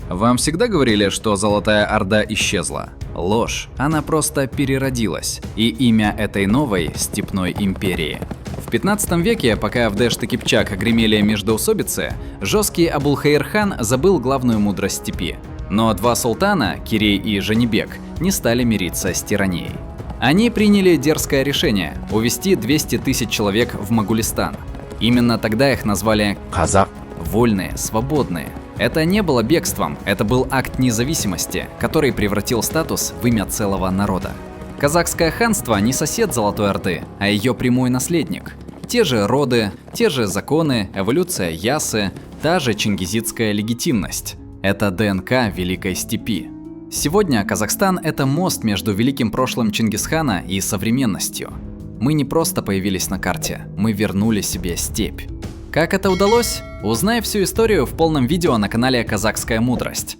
Вам всегда говорили, что Золотая Орда исчезла? Ложь. Она просто переродилась. И имя этой новой степной империи. В 15 веке, пока в Дэшт и Кипчак гремели междоусобицы, жесткий Абулхаир-хан забыл главную мудрость степи. Но два султана, Кирей и Жанибек, не стали мириться с тиранией. Они приняли дерзкое решение – увести 200 тысяч человек в Могулистан. Именно тогда их назвали «казак» – вольные, свободные. Это не было бегством, это был акт независимости, который превратил статус в имя целого народа. Казахское ханство не сосед Золотой Орды, а ее прямой наследник. Те же роды, те же законы, эволюция Ясы, та же чингизидская легитимность. Это ДНК Великой Степи. Сегодня Казахстан – это мост между великим прошлым Чингисхана и современностью. Мы не просто появились на карте, мы вернули себе степь. Как это удалось? Узнай всю историю в полном видео на канале «Казахская мудрость».